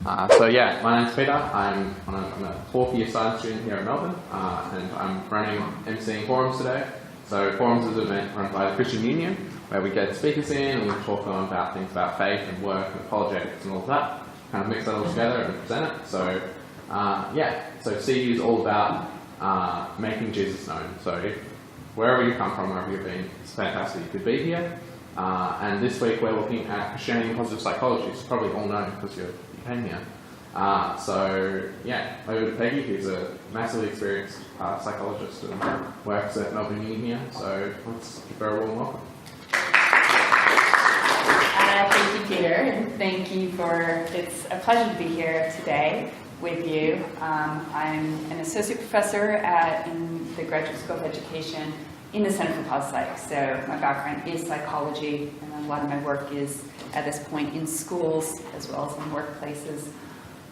So yeah, my name's Peter. I'm a fourth year science student here in Melbourne, and I'm emceeing forums today. So forums is an event run by the Christian Union, where we get speakers in and we talk on about things about faith and work and apologetics and all of that. Kind of mix that all together and present it. So so CU is all about making Jesus known. So wherever you come from, wherever you've been, it's fantastic you could be here. And this week we're looking at Christianity and positive psychology. So you probably all know because you came here. So yeah, over to Peggy, who's a massively experienced psychologist and works at Melbourne Uni here. So let's give her a warm welcome. Thank you, Peter, and thank you it's a pleasure to be here today with you. I'm an associate professor in the Graduate School of Education in the Center for Pos Psych. So my background is psychology, and a lot of my work is at this point in schools as well as in workplaces.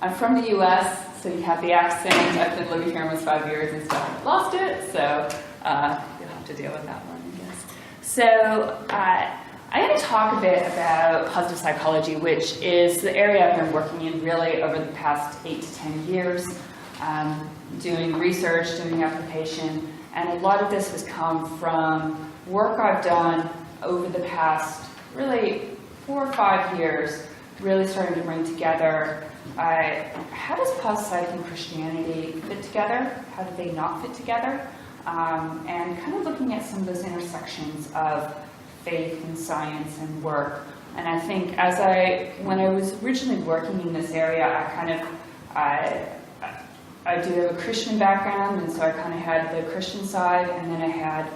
I'm from the US, so you have the accent. I've been living here almost 5 years and still haven't lost it, so you'll have to deal with that one, I guess. So I'm going to talk a bit about positive psychology, which is the area I've been working in really over the past 8 to 10 years, doing research, doing application, and a lot of this has come from work I've done over the past really 4 or 5 years, really starting to bring together how does pos psych and Christianity fit together, how do they not fit together, and kind of looking at some of those intersections of faith and science and work. And I think when I was originally working in this area, I do have a Christian background, and so I kind of had the Christian side, and then I had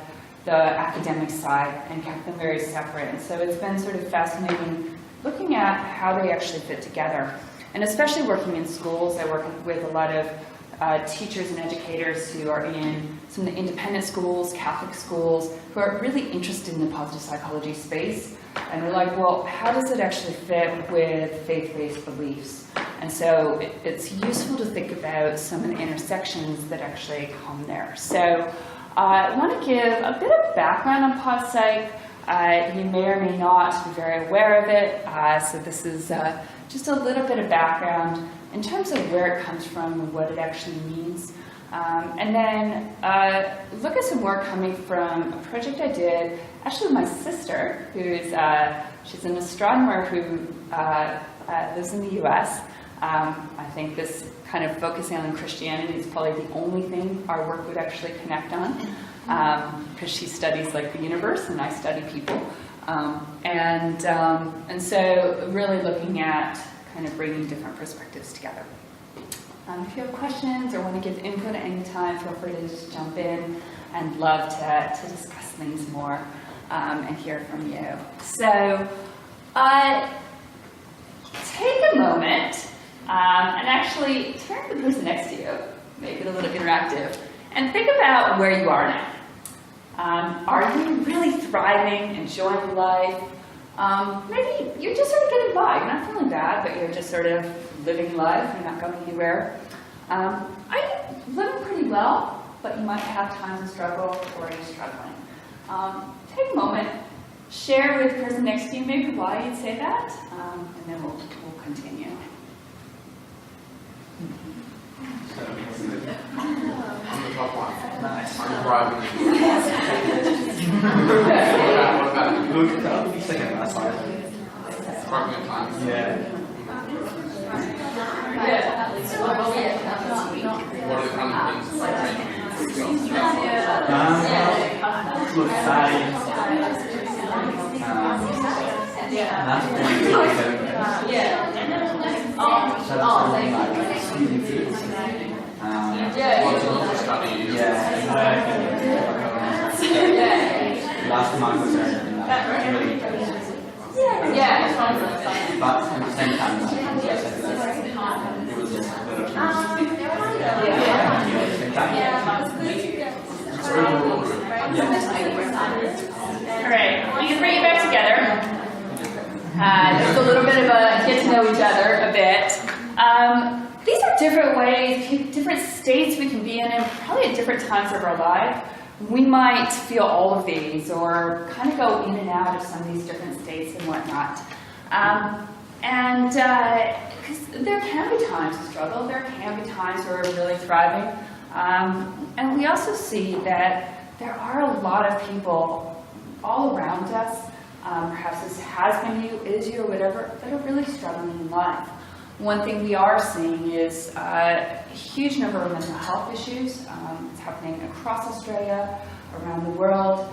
the academic side, and kept them very separate. And so it's been sort of fascinating looking at how they actually fit together. And especially working in schools, I work with a lot of teachers and educators who are in some of the independent schools, Catholic schools, who are really interested in the positive psychology space. And they're like, well, how does it actually fit with faith-based beliefs? And so it's useful to think about some of the intersections that actually come there. So I want to give a bit of background on pos psych. You may or may not be very aware of it. So this is just a little bit of background in terms of where it comes from and what it actually means. And then look at some work coming from a project I did actually with my sister, she's an astronomer who lives in the US. I think this kind of focusing on Christianity is probably the only thing our work would actually connect on, because she studies like the universe and I study people. And so really looking at kind of bringing different perspectives together. If you have questions or want to give input at any time, feel free to just jump in, and love to discuss things more and hear from you. So take a moment and actually turn to the person next to you, make it a little interactive, and think about where you are now. Are you really thriving, enjoying life? Maybe you're just sort of getting by. You're not feeling bad, but you're just sort of living life. You're not going anywhere. Are you living pretty well, but you might have times of struggle, or you're struggling? Take a moment, share with the person next to you maybe why you'd say that, and then we'll continue. I'm the top one. Nice. I'm driving. What about you? Second last one. Struggling at times. Yeah. What are the kind of things that make you feel Look, science. Last point. Last month was really but at the same time, it was just a little Alright, we can bring it back together. Just a little bit of a get to know each other a bit. These are different ways, different states we can be in probably at different times of our life. We might feel all of these or kind of go in and out of some of these different states and whatnot. because there can be times of struggle, there can be times where we're really thriving, and we also see that there are a lot of people all around us, perhaps this has been you, is you, or whatever, that are really struggling in life. One thing we are seeing is a huge number of mental health issues. It's happening across Australia, around the world.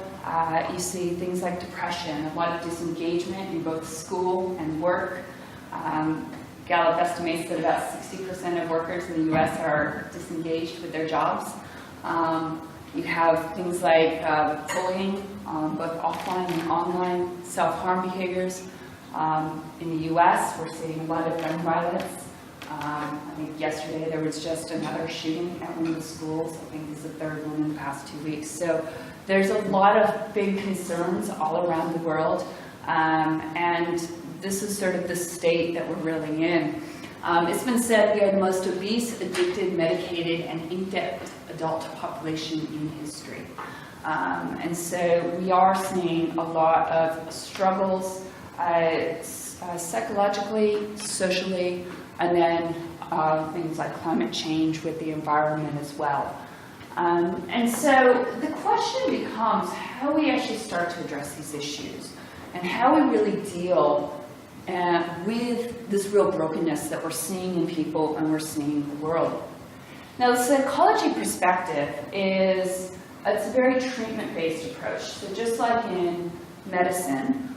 You see things like depression, a lot of disengagement in both school and work. Gallup estimates that about 60% of workers in the US are disengaged with their jobs. You have things like bullying, both offline and online, self-harm behaviors. In the US, we're seeing a lot of gun violence. I think yesterday there was just another shooting at one of the schools. I think it's the third one in the past 2 weeks. So there's a lot of big concerns all around the world. And this is sort of the state that we're really in. It's been said we are the most obese, addicted, medicated, and in-debt adult population in history. And so we are seeing a lot of struggles psychologically, socially, and then things like climate change with the environment as well. And so the question becomes how we actually start to address these issues and how we really deal with this real brokenness that we're seeing in people and we're seeing in the world. Now, the psychology perspective is, it's a very treatment-based approach. So just like in medicine,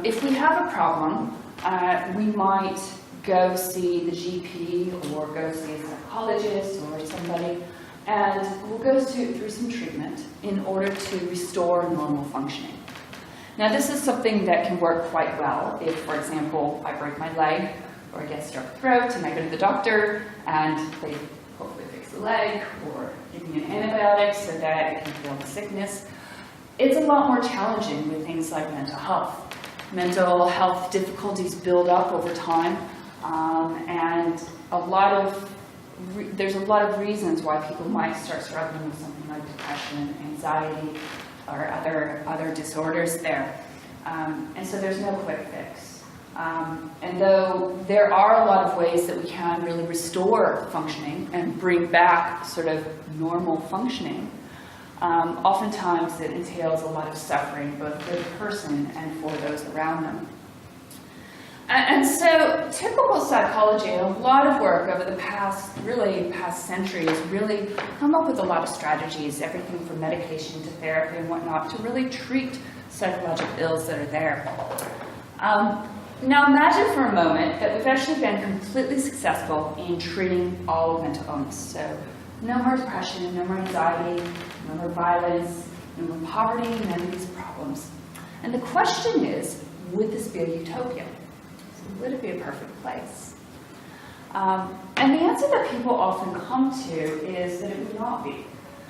if we have a problem, we might go see the GP or go see a psychologist or somebody, and we'll go through some treatment in order to restore normal functioning. Now, this is something that can work quite well if, for example, I break my leg or I get strep throat and I go to the doctor and they hopefully fix the leg or give me an antibiotic so that it can heal the sickness. It's a lot more challenging with things like mental health. Mental health difficulties build up over time, and there's a lot of reasons why people might start struggling with something like depression, anxiety, or other disorders there. And so there's no quick fix. And though there are a lot of ways that we can really restore functioning and bring back sort of normal functioning, oftentimes it entails a lot of suffering, both for the person and for those around them. And so typical psychology, and a lot of work over the past century, has really come up with a lot of strategies, everything from medication to therapy and whatnot, to really treat psychological ills that are there. Now imagine for a moment that we've actually been completely successful in treating all of mental illness. So no more depression, no more anxiety, no more violence, no more poverty, none of these problems. And the question is, would this be a utopia? So would it be a perfect place? And the answer that people often come to is that it would not be.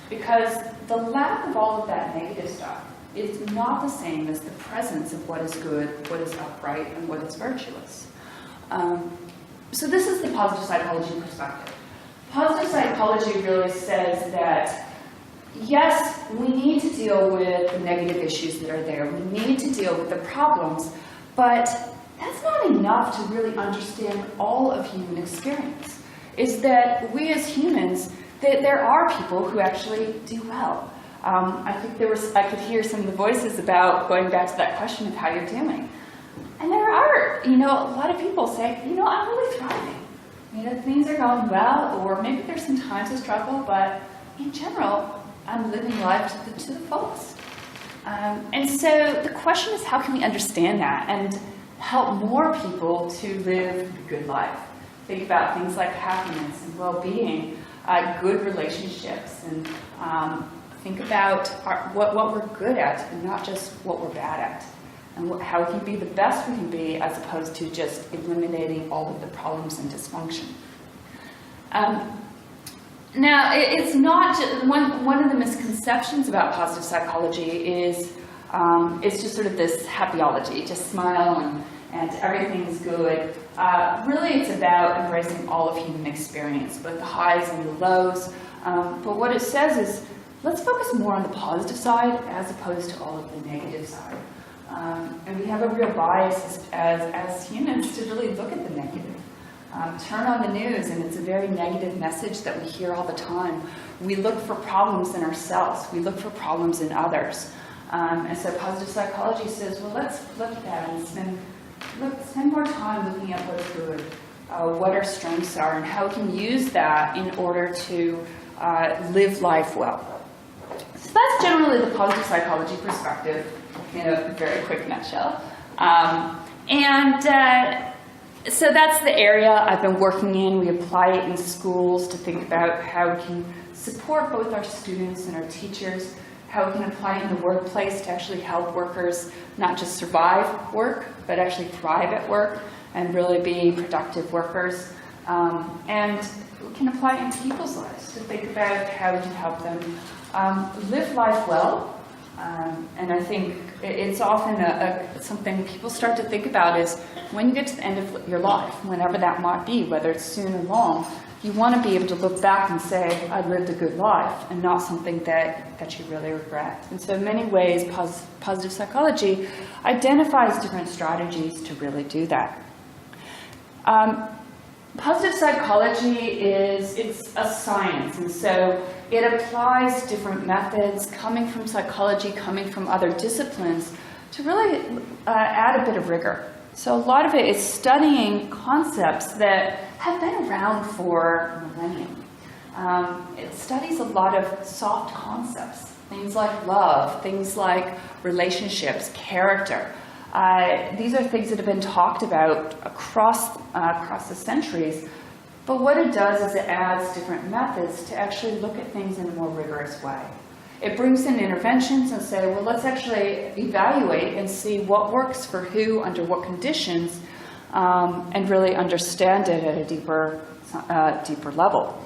Because the lack of all of that negative stuff is not the same as the presence of what is good, what is upright, and what is virtuous. So this is the positive psychology perspective. Positive psychology really says that, yes, we need to deal with the negative issues that are there. We need to deal with the problems, but that's not enough to really understand all of human experience. Is that we as humans, that there are people who actually do well. I think I could hear some of the voices about going back to that question of how you're doing. And there are, a lot of people say, I'm really thriving. Things are going well, or maybe there's some times of struggle, but in general, I'm living life to the fullest. And so the question is, how can we understand that and help more people to live a good life? Think about things like happiness and well-being, good relationships, and think about what we're good at and not just what we're bad at, and how we can be the best we can be as opposed to just eliminating all of the problems and dysfunction. Now, it's not just, one of the misconceptions about positive psychology is it's just sort of this happyology, just smile and everything's good. Really, it's about embracing all of human experience, both the highs and the lows. But what it says is, let's focus more on the positive side as opposed to all of the negative side. And we have a real bias as humans to really look at the negative. Turn on the news, and it's a very negative message that we hear all the time. We look for problems in ourselves. We look for problems in others. And so positive psychology says, well, let's flip that and spend more time looking at what's good, what our strengths are, and how we can use that in order to live life well. So that's generally the positive psychology perspective in a very quick nutshell. So that's the area I've been working in. We apply it in schools to think about how we can support both our students and our teachers, how we can apply it in the workplace to actually help workers not just survive work, but actually thrive at work and really be productive workers. And we can apply it in people's lives to think about how we can help them live life well. And I think it's often something people start to think about is when you get to the end of your life, whenever that might be, whether it's soon or long, you want to be able to look back and say, I lived a good life, and not something that you really regret. And so in many ways, positive psychology identifies different strategies to really do that. Positive psychology it's a science, and so it applies different methods coming from psychology, coming from other disciplines, to really add a bit of rigor. So a lot of it is studying concepts that have been around for millennia. It studies a lot of soft concepts, things like love, things like relationships, character. These are things that have been talked about across the centuries, but what it does is it adds different methods to actually look at things in a more rigorous way. It brings in interventions and say, well, let's actually evaluate and see what works for who, under what conditions, and really understand it at a deeper level.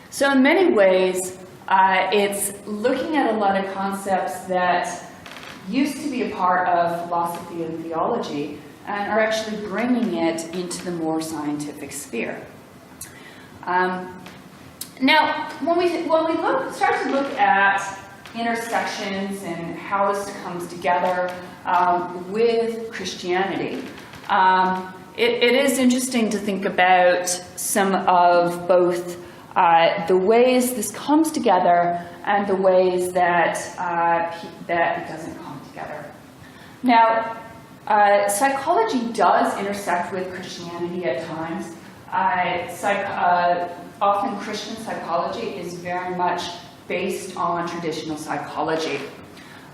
So in many ways, it's looking at a lot of concepts that used to be a part of philosophy and theology and are actually bringing it into the more scientific sphere. Now, when we start to look at intersections and how this comes together with Christianity, it is interesting to think about some of both the ways this comes together and the ways that it doesn't come together. Now, psychology does intersect with Christianity at times. Often Christian psychology is very much based on traditional psychology.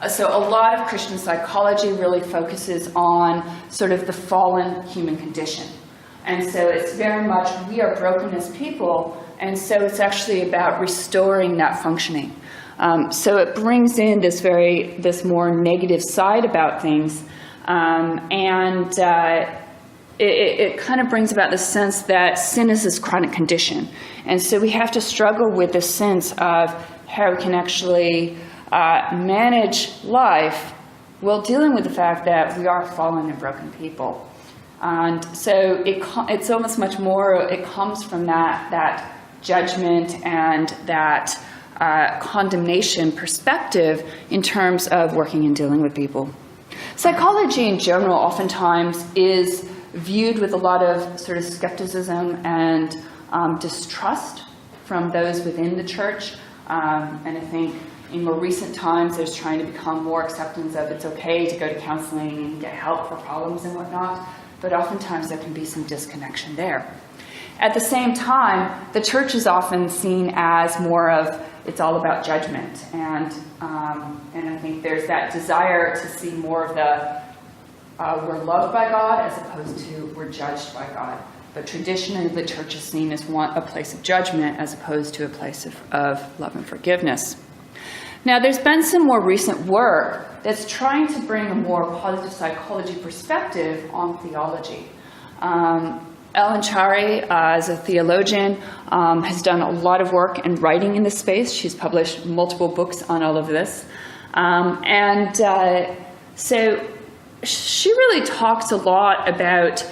So a lot of Christian psychology really focuses on sort of the fallen human condition. And so it's very much, we are broken as people, and so it's actually about restoring that functioning. So it brings in this more negative side about things, it kind of brings about the sense that sin is this chronic condition. And so we have to struggle with this sense of how we can actually manage life while dealing with the fact that we are fallen and broken people. And so it's almost much more, it comes from that judgment and that condemnation perspective in terms of working and dealing with people. Psychology in general oftentimes is viewed with a lot of sort of skepticism and distrust from those within the church. And I think in more recent times there's trying to become more acceptance of it's okay to go to counseling and get help for problems and whatnot, but oftentimes there can be some disconnection there. At the same time, the church is often seen as more of, it's all about judgment. And I think there's that desire to see more of the, we're loved by God as opposed to we're judged by God. But traditionally, the church is seen as a place of judgment as opposed to a place of love and forgiveness. Now, there's been some more recent work that's trying to bring a more positive psychology perspective on theology. Ellen Chari, as a theologian, has done a lot of work and writing in this space. She's published multiple books on all of this. So she really talks a lot about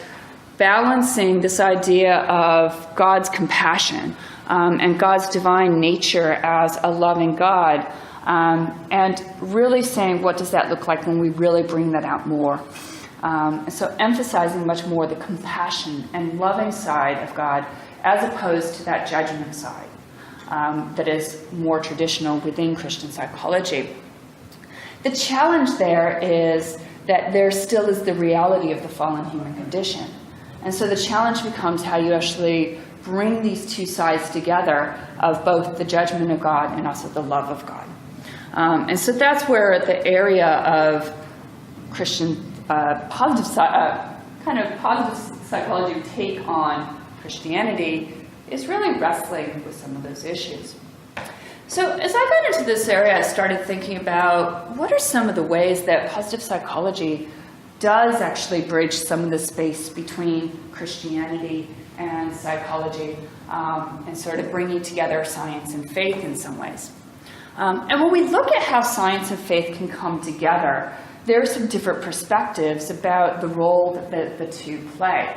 balancing this idea of God's compassion and God's divine nature as a loving God, and really saying, what does that look like when we really bring that out more? So emphasizing much more the compassion and loving side of God as opposed to that judgment side that is more traditional within Christian psychology. The challenge there is that there still is the reality of the fallen human condition. And so the challenge becomes how you actually bring these two sides together of both the judgment of God and also the love of God. And so that's where the area of Christian positive psychology take on Christianity is really wrestling with some of those issues. So as I got into this area, I started thinking about what are some of the ways that positive psychology does actually bridge some of the space between Christianity and psychology and sort of bringing together science and faith in some ways. And when we look at how science and faith can come together, there are some different perspectives about the role that the two play.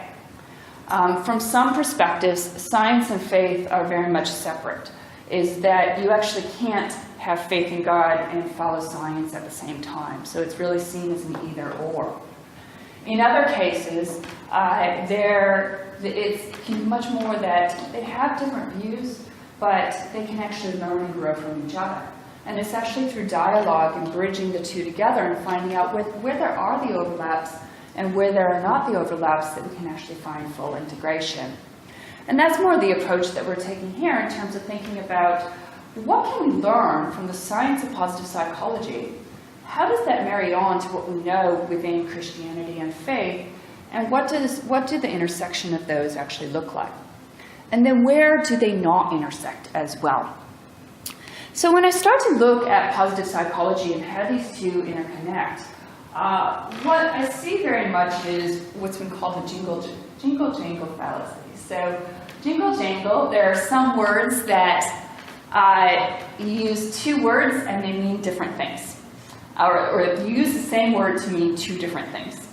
From some perspectives, science and faith are very much separate, is that you actually can't have faith in God and follow science at the same time. So it's really seen as an either or. In other cases, it's much more that they have different views, but they can actually learn and grow from each other. And it's actually through dialogue and bridging the two together and finding out where there are the overlaps and where there are not the overlaps that we can actually find full integration. And that's more the approach that we're taking here in terms of thinking about what can we learn from the science of positive psychology? How does that marry on to what we know within Christianity and faith? And what do the intersection of those actually look like? And then where do they not intersect as well? So when I start to look at positive psychology and how these two interconnect, what I see very much is what's been called the jingle-jangle fallacy. So jingle-jangle, there are some words that you use two words and they mean different things. Or you use the same word to mean two different things.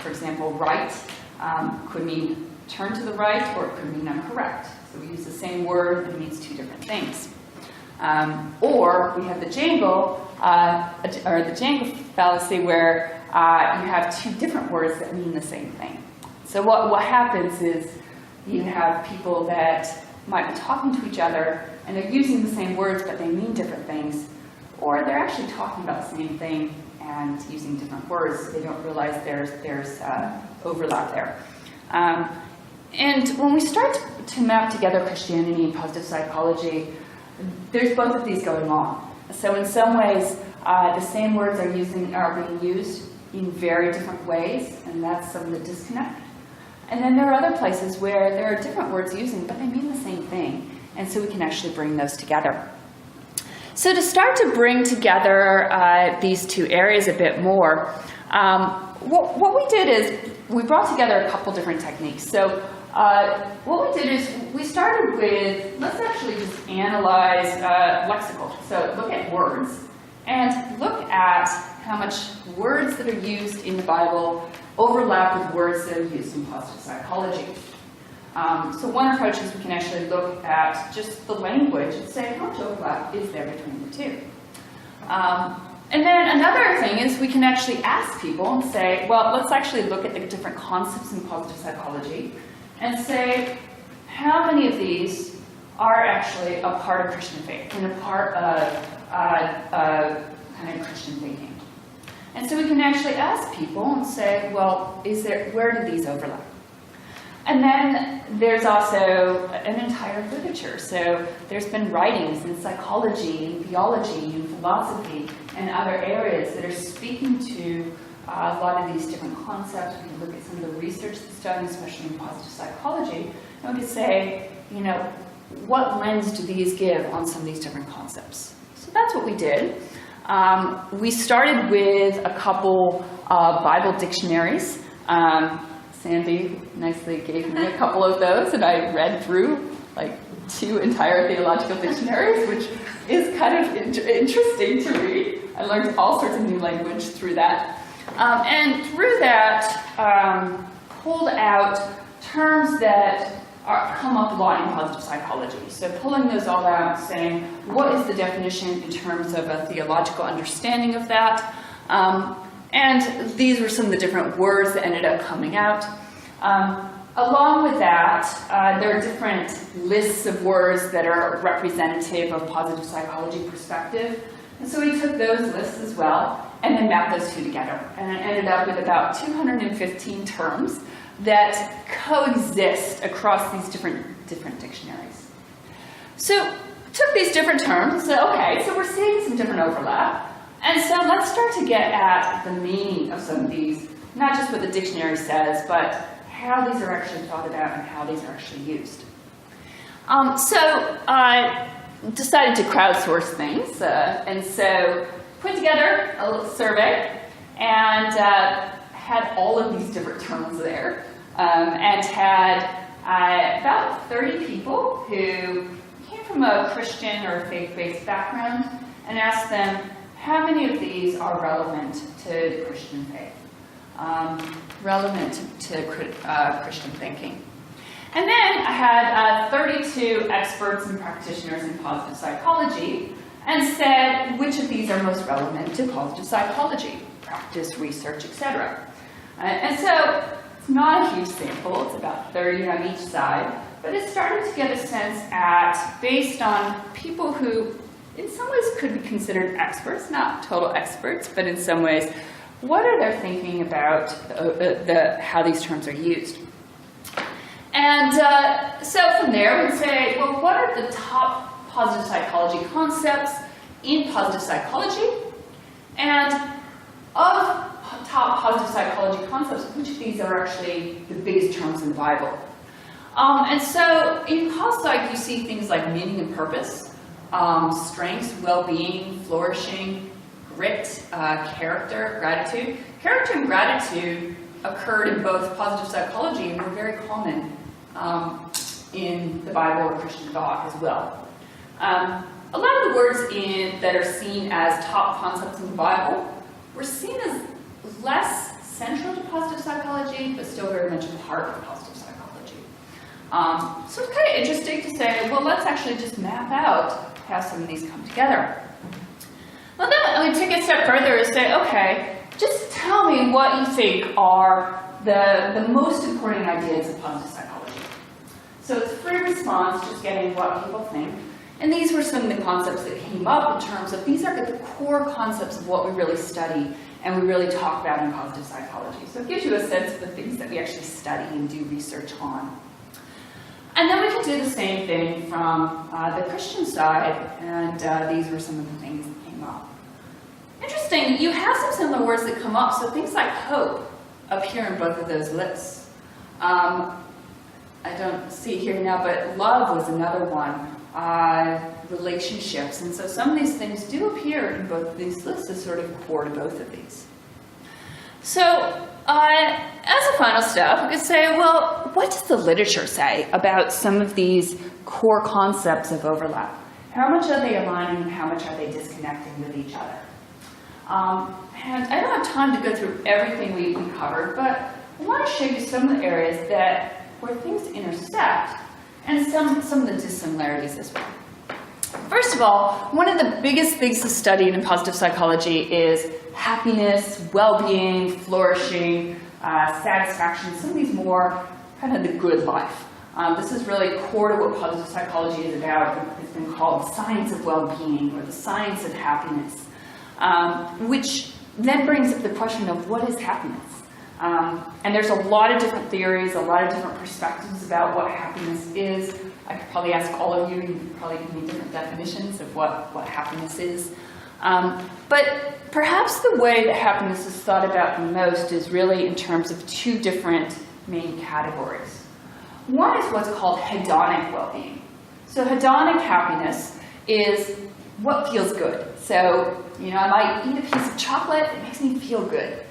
For example, right could mean turn to the right, or it could mean I'm correct. So we use the same word and it means two different things. Or we have the jangle, or the jangle fallacy, where you have two different words that mean the same thing. So what happens is you have people that might be talking to each other and they're using the same words but they mean different things, or they're actually talking about the same thing and using different words. They don't realize there's overlap there. And when we start to map together Christianity and positive psychology, there's both of these going on. So in some ways, the same words are being used in very different ways, and that's some of the disconnect. And then there are other places where there are different words using, but they mean the same thing, and so we can actually bring those together. So to start to bring together these two areas a bit more, what we did is we brought together a couple different techniques. So what we did is we started with, let's actually just analyze lexical. So look at words and look at how much words that are used in the Bible overlap with words that are used in positive psychology. So one approach is we can actually look at just the language and say how much overlap is there between the two. And then another thing is we can actually ask people and say, well, let's actually look at the different concepts in positive psychology and say, how many of these are actually a part of Christian faith and a part of kind of Christian thinking? And so we can actually ask people and say, well, where do these overlap? And then there's also an entire literature. So there's been writings in psychology, and theology, and philosophy, and other areas that are speaking to a lot of these different concepts. We can look at some of the research that's done, especially in positive psychology, and we can say, what lens do these give on some of these different concepts? So that's what we did. We started with a couple Bible dictionaries. Sandy nicely gave me a couple of those, and I read through like 2 entire theological dictionaries, which is kind of interesting to read. I learned all sorts of new language through that. And through that, pulled out terms that come up a lot in positive psychology. So pulling those all out, saying, what is the definition in terms of a theological understanding of that? And these were some of the different words that ended up coming out. Along with that, there are different lists of words that are representative of positive psychology perspective. And so we took those lists as well and then mapped those two together. And it ended up with about 215 terms that coexist across these different dictionaries. So took these different terms and said, okay, so we're seeing some different overlap. And so let's start to get at the meaning of some of these, not just what the dictionary says, but how these are actually thought about and how these are actually used. So I decided to crowdsource things, and so put together a little survey and had all of these different terms there, and had about 30 people who came from a Christian or faith-based background and asked them how many of these are relevant to Christian faith, relevant to Christian thinking. And then I had 32 experts and practitioners in positive psychology and said which of these are most relevant to positive psychology, practice, research, etc. And so it's not a huge sample, it's about 30 on each side, but it started to get a sense at, based on people who in some ways could be considered experts, not total experts, but in some ways, what are they thinking about how these terms are used? And so from there, we'd say, well, what are the top positive psychology concepts in positive psychology? And of top positive psychology concepts, which of these are actually the biggest terms in the Bible? And so in pos psych, you see things like meaning and purpose, strengths, well-being, flourishing, grit, character, gratitude. Character and gratitude occurred in both positive psychology and were very common in the Bible or Christian thought as well. A lot of the words that are seen as top concepts in the Bible were seen as less central to positive psychology, but still very much a part of positive psychology. So it's kind of interesting to say, well, let's actually just map out how some of these come together. Well, then I'm going to take a step further and say, okay, just tell me what you think are the most important ideas of positive psychology. So it's free response, just getting what people think. And these were some of the concepts that came up in terms of these are the core concepts of what we really study and we really talk about in positive psychology. So it gives you a sense of the things that we actually study and do research on. And then we can do the same thing from the Christian side, and these were some of the things that came up. Interesting, you have some similar words that come up, so things like hope appear in both of those lists. I don't see it here now, but love was another one, relationships, and so some of these things do appear in both of these lists as sort of core to both of these. So, as a final step, we could say, well, what does the literature say about some of these core concepts of overlap? How much are they aligning and how much are they disconnecting with each other? And I don't have time to go through everything we covered, but I want to show you some of the areas where things intersect and some of the dissimilarities as well. First of all, one of the biggest things to study in positive psychology is happiness, well-being, flourishing, satisfaction, some of these more kind of the good life. This is really core to what positive psychology is about. It's been called the science of well-being or the science of happiness, which then brings up the question of what is happiness? And there's a lot of different theories, a lot of different perspectives about what happiness is. I could probably ask all of you, and you could probably give me different definitions of what happiness is. But perhaps the way that happiness is thought about the most is really in terms of two different main categories. One is what's called hedonic well-being. So hedonic happiness is what feels good. So, I might eat a piece of chocolate, it makes me feel good.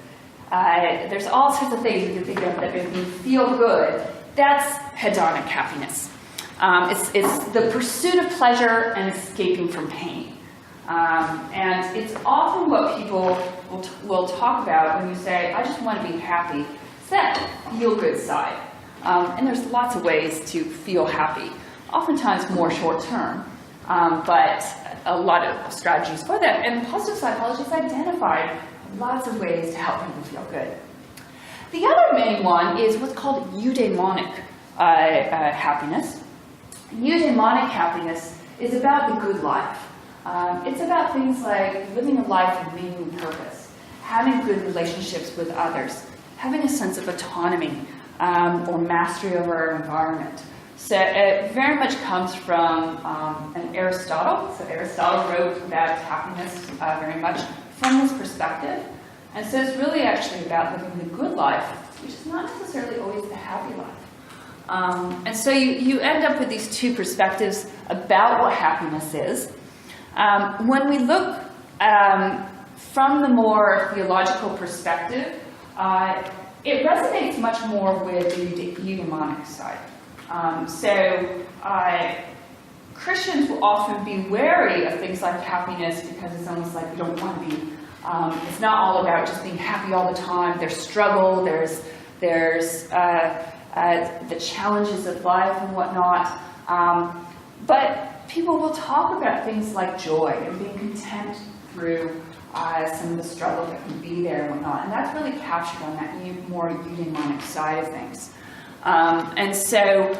There's all sorts of things you can think of that make me feel good. That's hedonic happiness. It's the pursuit of pleasure and escaping from pain. And it's often what people will talk about when you say, I just want to be happy. It's that feel-good side. And there's lots of ways to feel happy, oftentimes more short-term, but a lot of strategies for that. And positive psychology has identified lots of ways to help people feel good. The other main one is what's called eudaimonic happiness. Eudaimonic happiness is about the good life. It's about things like living a life of meaning and purpose, having good relationships with others, having a sense of autonomy or mastery over our environment. So it very much comes from an Aristotle. So Aristotle wrote about happiness very much from this perspective. And so it's really actually about living the good life, which is not necessarily always the happy life. And so you end up with these two perspectives about what happiness is. When we look from the more theological perspective, it resonates much more with the eudaimonic side. Christians will often be wary of things like happiness because it's almost like we don't want to be. It's not all about just being happy all the time. There's struggle, there's the challenges of life and whatnot. But people will talk about things like joy and being content through some of the struggle that can be there and whatnot. And that's really captured on that more eudaimonic side of things. And so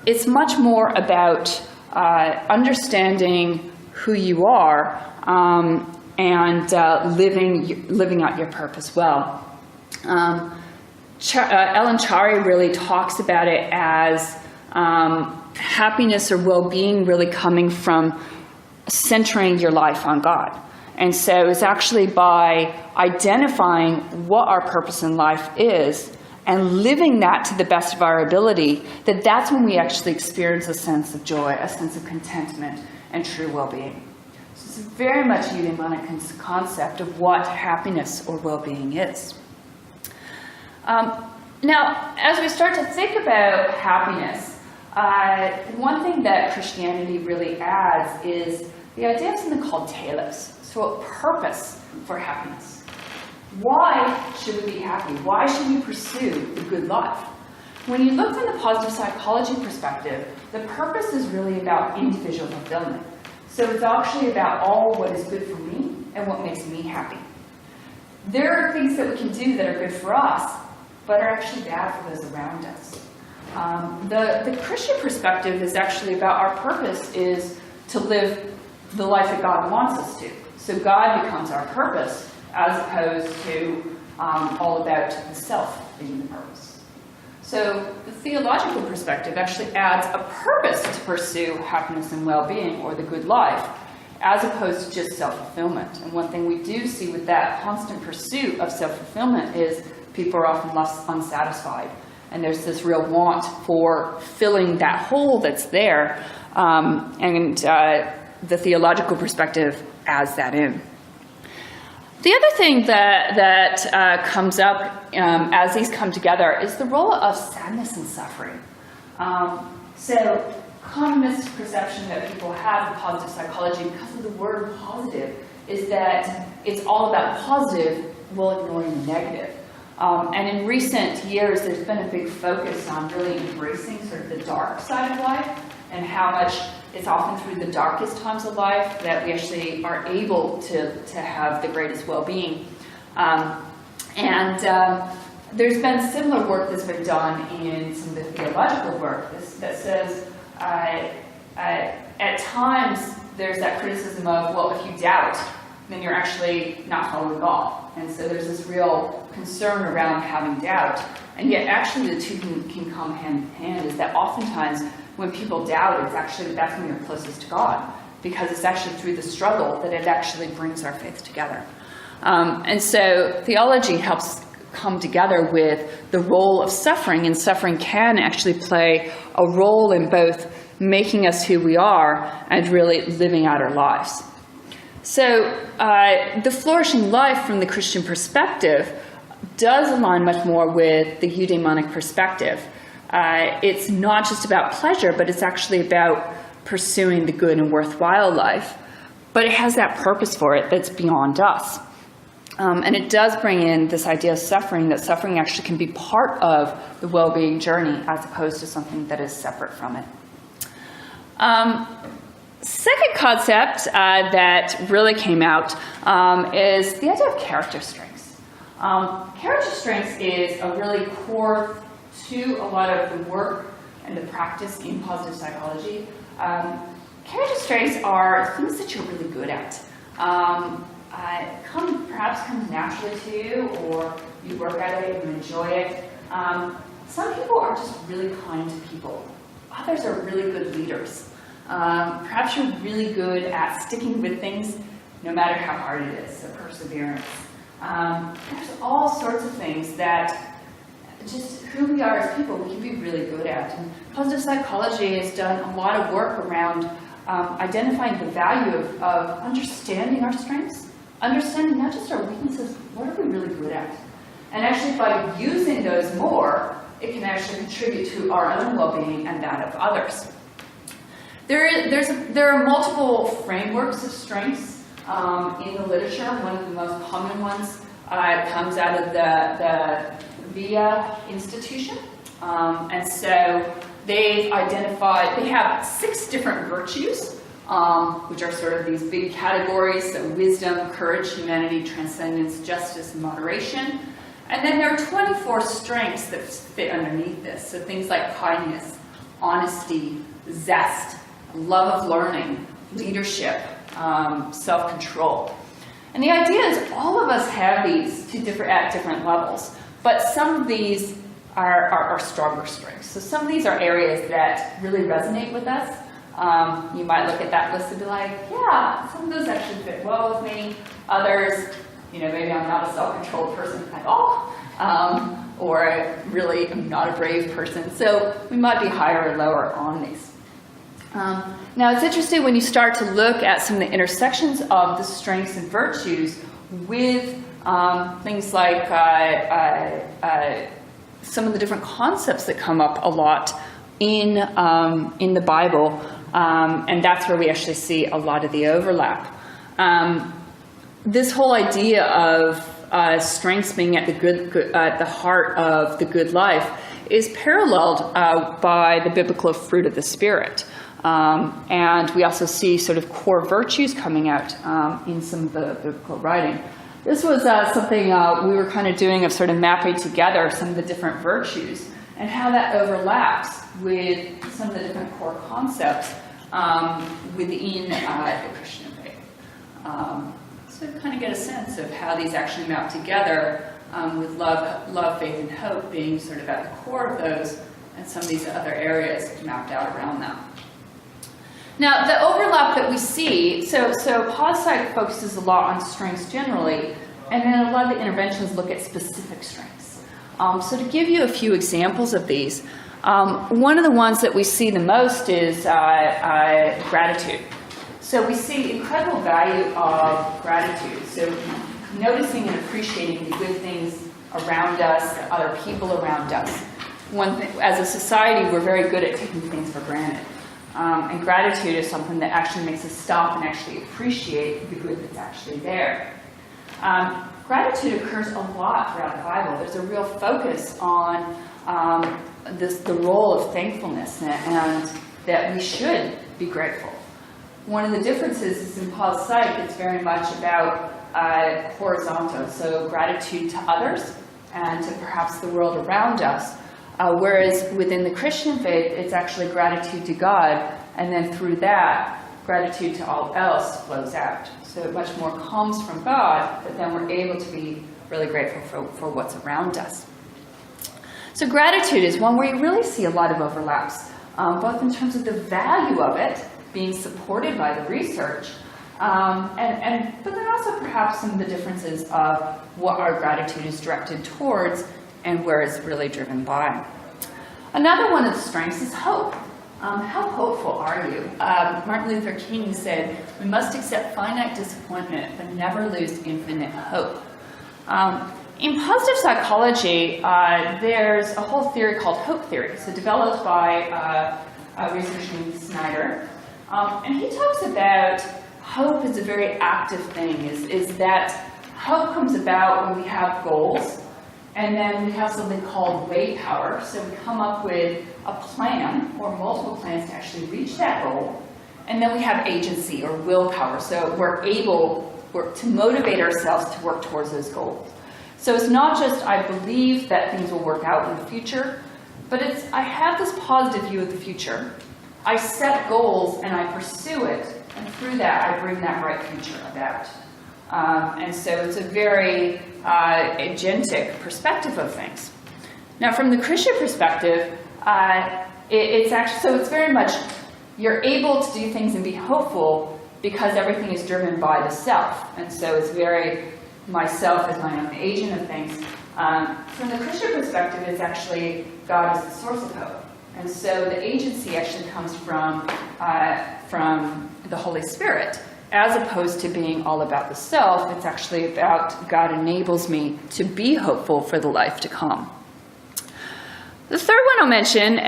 it's much more about understanding who you are and living out your purpose well. Ellen Chari really talks about it as happiness or well-being really coming from centering your life on God. And so it's actually by identifying what our purpose in life is and living that to the best of our ability, that's when we actually experience a sense of joy, a sense of contentment, and true well-being. So it's very much a eudaimonic concept of what happiness or well-being is. Now, as we start to think about happiness, one thing that Christianity really adds is the idea of something called telos, so a purpose for happiness. Why should we be happy? Why should we pursue the good life? When you look from the positive psychology perspective, the purpose is really about individual fulfillment. So it's actually about all what is good for me and what makes me happy. There are things that we can do that are good for us, but are actually bad for those around us. The Christian perspective is actually about our purpose is to live the life that God wants us to. So God becomes our purpose, as opposed to all about the self being the purpose. So the theological perspective actually adds a purpose to pursue happiness and well-being, or the good life, as opposed to just self-fulfillment. And one thing we do see with that constant pursuit of self-fulfillment is people are often less unsatisfied. And there's this real want for filling that hole that's there. The theological perspective adds that in. The other thing that comes up as these come together is the role of sadness and suffering. So common misperception that people have of positive psychology because of the word positive is that it's all about positive while ignoring the negative. And in recent years, there's been a big focus on really embracing sort of the dark side of life and how much it's often through the darkest times of life that we actually are able to have the greatest well-being. There's been similar work that's been done in some of the theological work that says at times there's that criticism of, well, if you doubt, then you're actually not following God. And so there's this real concern around having doubt. And yet actually the two can come hand in hand, is that oftentimes when people doubt, that's when you're closest to God, because it's actually through the struggle that it actually brings our faith together. And so theology helps come together with the role of suffering, and suffering can actually play a role in both making us who we are and really living out our lives. So the flourishing life from the Christian perspective does align much more with the eudaimonic perspective. It's not just about pleasure, but it's actually about pursuing the good and worthwhile life. But it has that purpose for it that's beyond us. And it does bring in this idea of suffering, that suffering actually can be part of the well-being journey as opposed to something that is separate from it. second concept that really came out is the idea of character strengths. Character strengths is a really core to a lot of the work and the practice in positive psychology. Character strengths are things that you're really good at. Perhaps comes naturally to you, or you work at it, you enjoy it. Some people are just really kind to people. Others are really good leaders. Perhaps you're really good at sticking with things no matter how hard it is, so perseverance. There's all sorts of things that just who we are as people, we can be really good at. And positive psychology has done a lot of work around identifying the value of understanding our strengths, understanding not just our weaknesses, what are we really good at? And actually by using those more, it can actually contribute to our own well-being and that of others. There are multiple frameworks of strengths in the literature. One of the most common ones comes out of the VIA Institution. And so they've identified, they have 6 different virtues, which are sort of these big categories, so wisdom, courage, humanity, transcendence, justice, and moderation. And then there are 24 strengths that fit underneath this, so things like kindness, honesty, zest, love of learning, leadership, self-control. And the idea is all of us have these at different levels, but some of these are stronger strengths. So some of these are areas that really resonate with us. You might look at that list and be like, yeah, some of those actually fit well with me. Others, maybe I'm not a self-controlled person at all, or I really am not a brave person. So we might be higher or lower on these. Now it's interesting when you start to look at some of the intersections of the strengths and virtues with things like some of the different concepts that come up a lot in the Bible, and that's where we actually see a lot of the overlap. This whole idea of strengths being at the heart of the good life is paralleled by the biblical fruit of the Spirit. And we also see sort of core virtues coming out in some of the biblical writing. This was something we were kind of doing of sort of mapping together some of the different virtues and how that overlaps with some of the different core concepts within the Christian faith. So kind of get a sense of how these actually map together with love, faith, and hope being sort of at the core of those, and some of these other areas mapped out around them. Now, the overlap that we see, so pos psych focuses a lot on strengths generally, and then a lot of the interventions look at specific strengths. So to give you a few examples of these, one of the ones that we see the most is gratitude. So we see incredible value of gratitude. So noticing and appreciating the good things around us, the other people around us. One thing, as a society, we're very good at taking things for granted. And gratitude is something that actually makes us stop and actually appreciate the good that's actually there. Gratitude occurs a lot throughout the Bible. There's a real focus on the role of thankfulness and that we should be grateful. One of the differences is in pos psych, it's very much about horizontal, so gratitude to others and to perhaps the world around us. Whereas within the Christian faith, it's actually gratitude to God, and then through that, gratitude to all else flows out. So it much more comes from God, but then we're able to be really grateful for what's around us. So gratitude is one where you really see a lot of overlaps, both in terms of the value of it, being supported by the research, but then also perhaps some of the differences of what our gratitude is directed towards and where it's really driven by. Another one of the strengths is hope. How hopeful are you? Martin Luther King said, "We must accept finite disappointment, but never lose infinite hope." In positive psychology, there's a whole theory called hope theory, so developed by a researcher named Snyder. And he talks about hope is a very active thing, is that hope comes about when we have goals, and then we have something called way power. So we come up with a plan or multiple plans to actually reach that goal. And then we have agency or willpower. So we're able to motivate ourselves to work towards those goals. So it's not just I believe that things will work out in the future, but it's I have this positive view of the future. I set goals and I pursue it, and through that I bring that bright future about. And so it's a very agentic perspective of things. Now, from the Christian perspective, it's actually so it's very much you're able to do things and be hopeful because everything is driven by the self, and so it's very myself as my own agent of things. From the Christian perspective, it's actually God is the source of hope, and so the agency actually comes from the Holy Spirit. As opposed to being all about the self, it's actually about God enables me to be hopeful for the life to come. The third one I'll mention,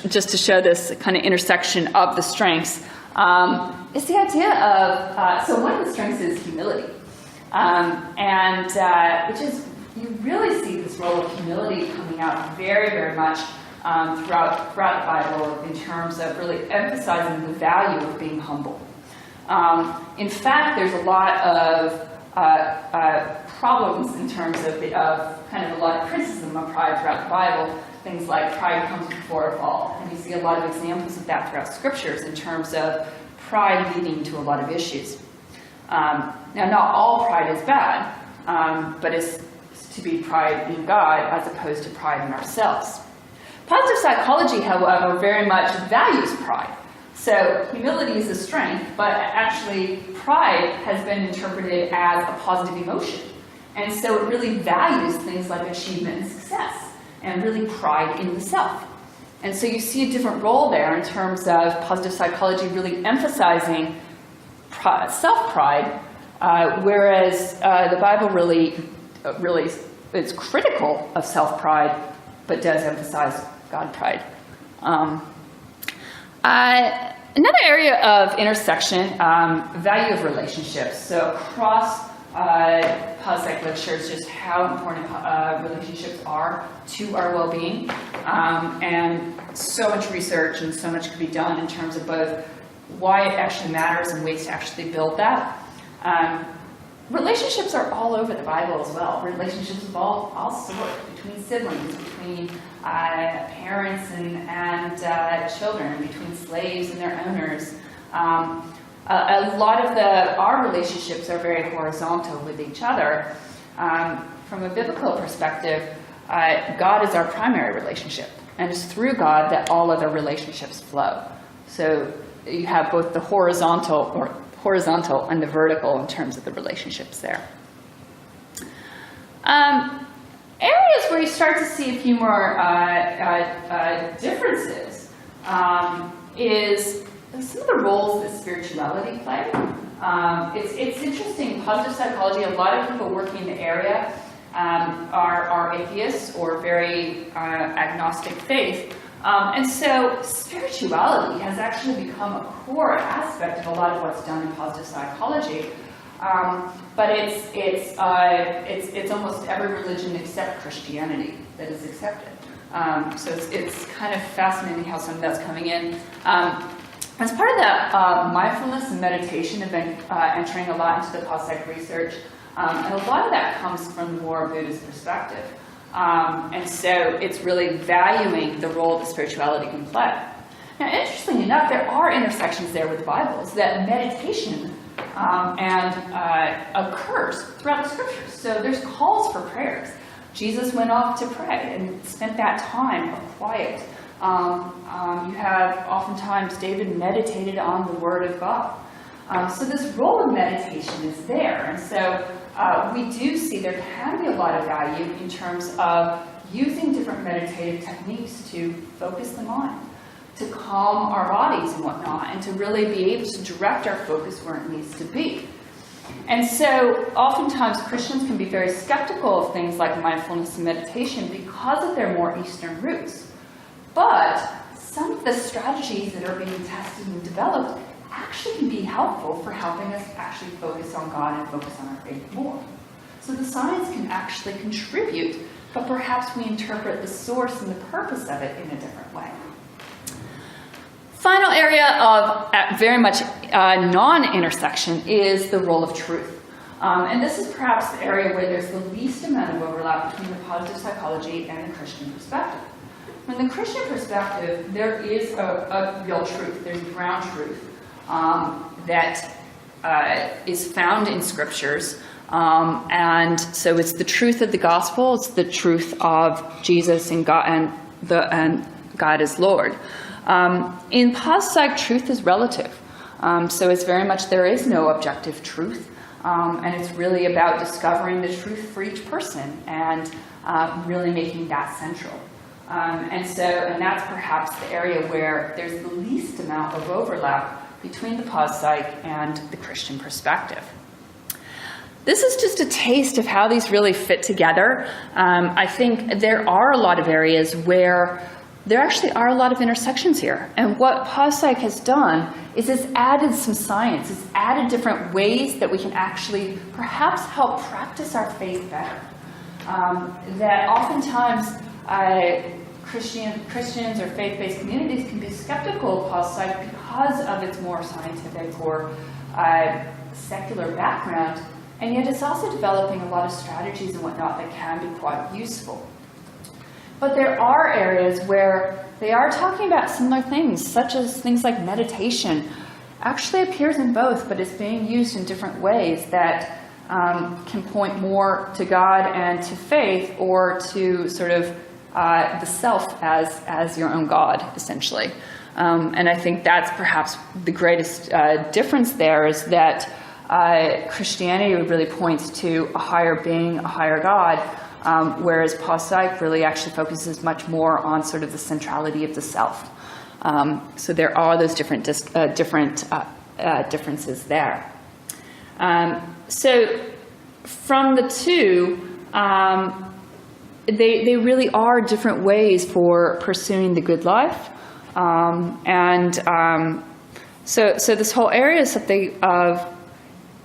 just to show this kind of intersection of the strengths, is the idea of, so one of the strengths is humility. Which is, you really see this role of humility coming out very, very much throughout the Bible in terms of really emphasizing the value of being humble. In fact, there's a lot of problems in terms of kind of a lot of criticism of pride throughout the Bible. Things like pride comes before a fall. And we see a lot of examples of that throughout scriptures in terms of pride leading to a lot of issues. Now, not all pride is bad, but it's to be pride in God as opposed to pride in ourselves. Positive psychology, however, very much values pride. So humility is a strength, but actually pride has been interpreted as a positive emotion. And so it really values things like achievement and success, and really pride in the self. And so you see a different role there in terms of positive psychology really emphasizing self-pride, whereas the Bible really is critical of self-pride, but does emphasize God pride. Another area of intersection, value of relationships. So across PosSpsych literature, just how important relationships are to our well-being. And so much research and so much could be done in terms of both why it actually matters and ways to actually build that. Relationships are all over the Bible as well. Relationships of all sorts, between siblings, between parents and children, between slaves and their owners. A lot of our relationships are very horizontal with each other. From a biblical perspective, God is our primary relationship, and it's through God that all other relationships flow. So you have both the horizontal and the vertical in terms of the relationships there. Areas where you start to see a few more differences is some of the roles that spirituality play. It's interesting, positive psychology, a lot of people working in the area are atheists or very agnostic faith. And so spirituality has actually become a core aspect of a lot of what's done in positive psychology. But it's almost every religion except Christianity that is accepted. So it's kind of fascinating how some of that's coming in. As part of that, mindfulness and meditation have been entering a lot into the PosSpsych research. And a lot of that comes from the more Buddhist perspective. And so it's really valuing the role that spirituality can play. Now, interestingly enough, there are intersections there with the Bible, is that meditation occurs throughout the scriptures. So there's calls for prayers. Jesus went off to pray and spent that time of quiet. You have oftentimes David meditated on the Word of God. So this role of meditation is there. And so we do see there can be a lot of value in terms of using different meditative techniques to focus the mind, to calm our bodies and whatnot, and to really be able to direct our focus where it needs to be. And so oftentimes Christians can be very skeptical of things like mindfulness and meditation because of their more Eastern roots. But some of the strategies that are being tested and developed actually can be helpful for helping us actually focus on God and focus on our faith more. So the science can actually contribute, but perhaps we interpret the source and the purpose of it in a different way. Final area of very much non-intersection is the role of truth. And this is perhaps the area where there's the least amount of overlap between the positive psychology and the Christian perspective. From the Christian perspective, there is a real truth. There's ground truth that is found in scriptures. And so it's the truth of the gospel. It's the truth of Jesus and God and God as Lord. In pos psych, truth is relative. So it's very much there is no objective truth. And it's really about discovering the truth for each person and really making that central. And that's perhaps the area where there's the least amount of overlap between the pos psych and the Christian perspective. This is just a taste of how these really fit together. I think there are a lot of areas where there actually are a lot of intersections here. And what pos psych has done is it's added some science. It's added different ways that we can actually perhaps help practice our faith better. That oftentimes Christians or faith-based communities can be skeptical of pos psych because of its more scientific or secular background. And yet it's also developing a lot of strategies and whatnot that can be quite useful. But there are areas where they are talking about similar things, such as things like meditation. Actually appears in both, but it's being used in different ways that can point more to God and to faith, or to sort of the self as your own God, essentially. And I think that's perhaps the greatest difference there, is that Christianity really points to a higher being, a higher God, whereas pos psych really actually focuses much more on sort of the centrality of the self. So there are those different differences there. So from the two, they really are different ways for pursuing the good life. So this whole area is something of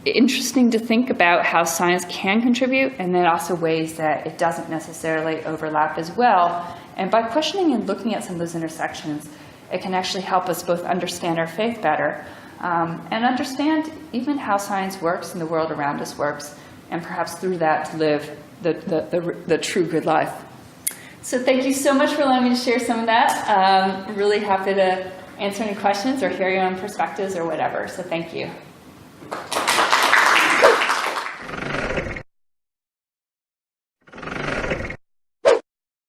interesting to think about how science can contribute, and then also ways that it doesn't necessarily overlap as well. And by questioning and looking at some of those intersections, it can actually help us both understand our faith better, and understand even how science works and the world around us works, and perhaps through that to live the true good life. So thank you so much for allowing me to share some of that. Really happy to answer any questions or hear your own perspectives or whatever. So thank you.